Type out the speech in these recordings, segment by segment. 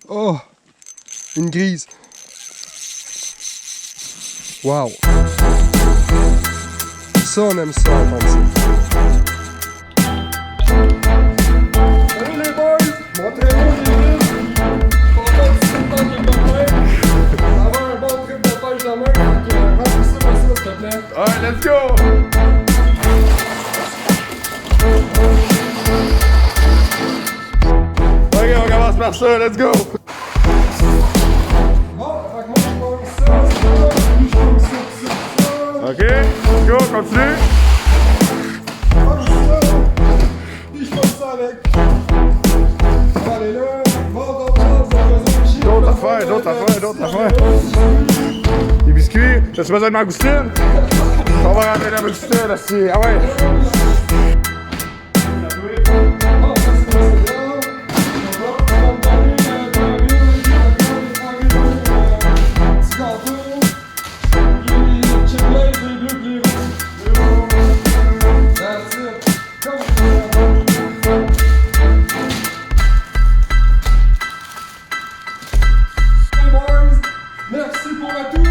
Oh! Une grise. Wow! Ça, on aime ça, entendre ça. Salut les boys! Montrez-moi les villes! Pas faire du temps qui est pas prêt. Avoir un bon trip de pêche demain, donc remplissez-moi ça, s'il te plaît. Alright, let's go! Ok, on commence par ça, let's go! Ok, let's go, continue. Puis je passe ça avec. Ça va aller là. D'autres affaires, d'autres affaires, d'autres affaires. Des biscuits. T'as-tu besoin de mangoustine? On va ramener la mangoustine là, si. Ah ouais. Merci pour la tour!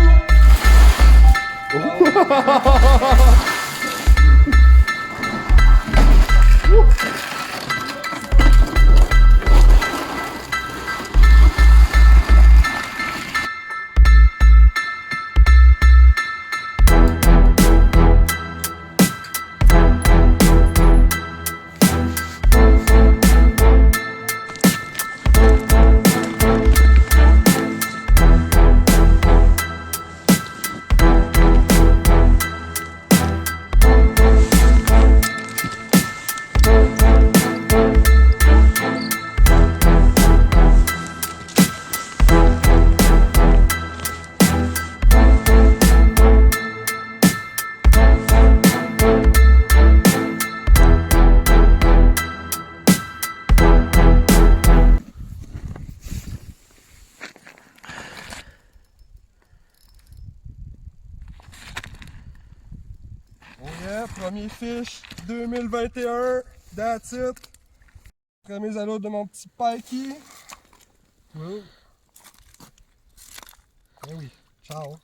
Premier fiche 2021, that's it. Remise à l'autre de mon petit pikey. Oh. Eh oui, ciao.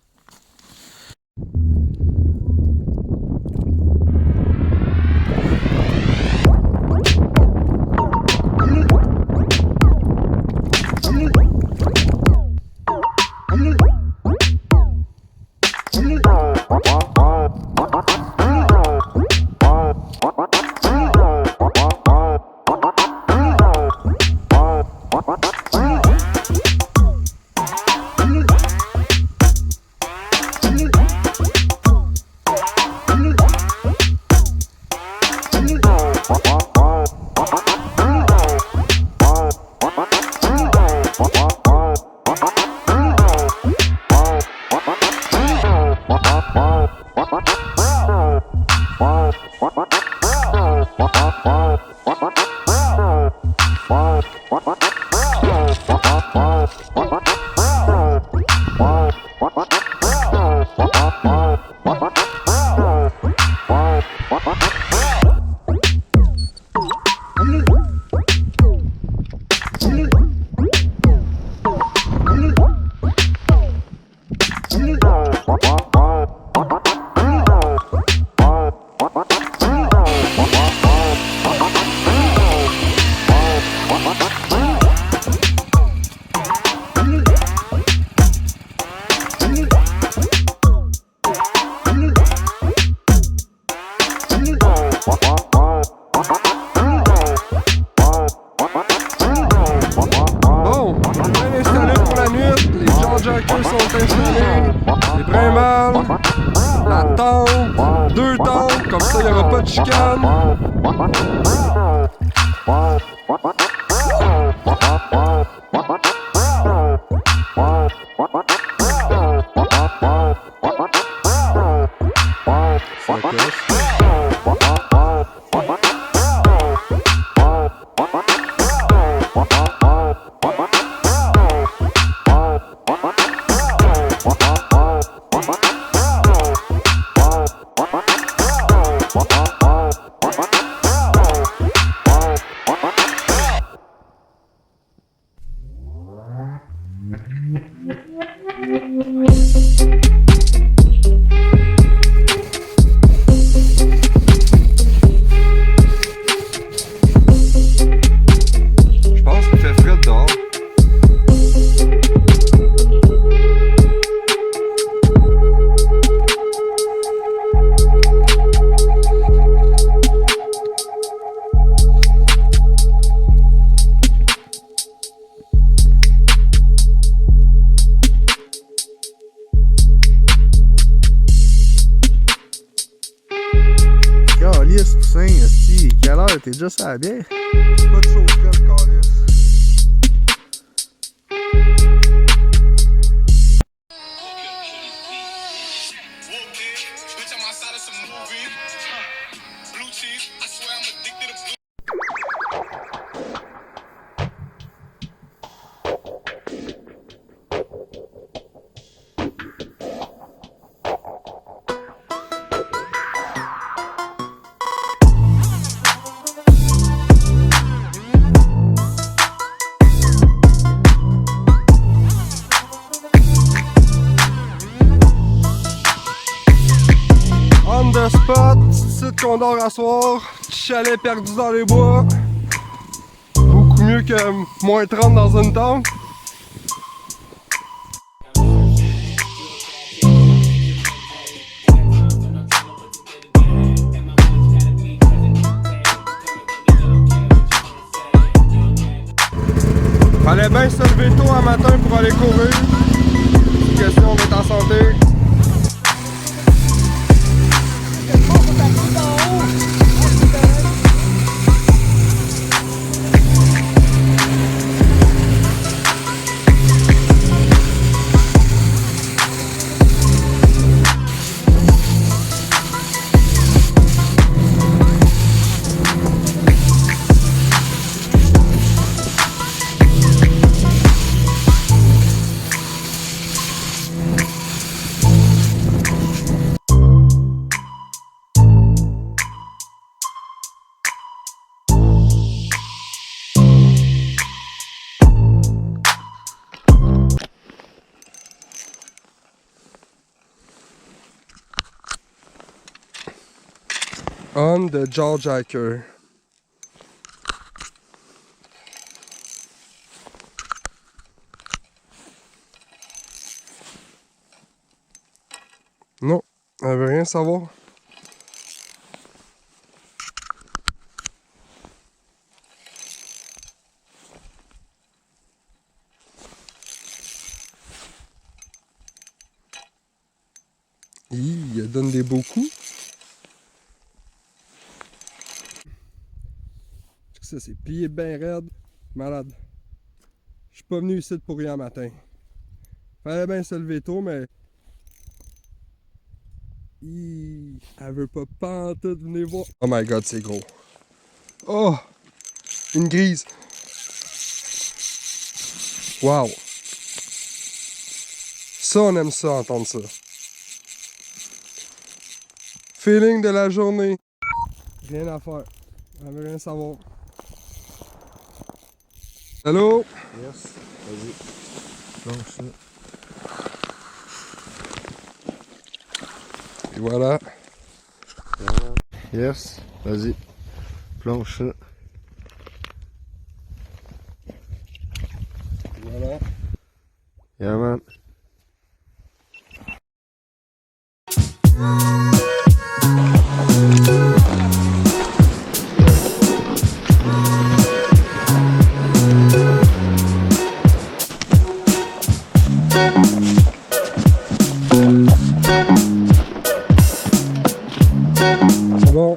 Les brimbales, la tente, 2 tentes, comme ça il n'y aura pas de chicane. poussin, si, quelle heure? T'es déjà sur la bière? Pas de chaufrette, calice. On the spot, site qu'on dort à soir, chalet perdu dans les bois. Beaucoup mieux que moins 30 dans une tente. Fallait bien se lever tôt un matin pour aller courir. Question, on est en santé. On the jawjacker. Non, elle veut rien savoir. Elle donne des beaux coups. Ça, c'est plié bien raide. Malade. Je suis pas venu ici pour rien matin. Fallait bien se lever tôt, mais... Elle veut pas pantoute venir voir. Oh my god, c'est gros. Oh! Une grise. Wow! Ça, on aime ça, entendre ça. Feeling de la journée. Rien à faire. Elle veut rien savoir. Hello? Yes, vas-y. Plonge ça. Et voilà. Yes, vas-y. Plonge ça. Voilà. Yeah, man. Bon.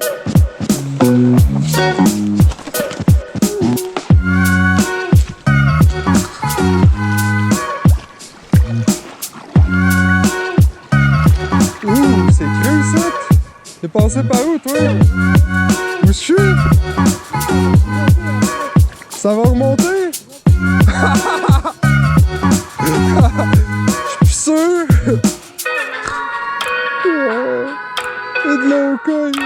Ouh, c'est creux ça. T'es passé par où toi? Où je suis? Ça va remonter? Je suis sûr. Et de l'eau au cogne.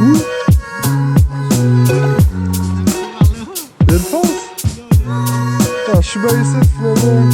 Où? Il y a une fosse? Ah, je suis bien ici finalement.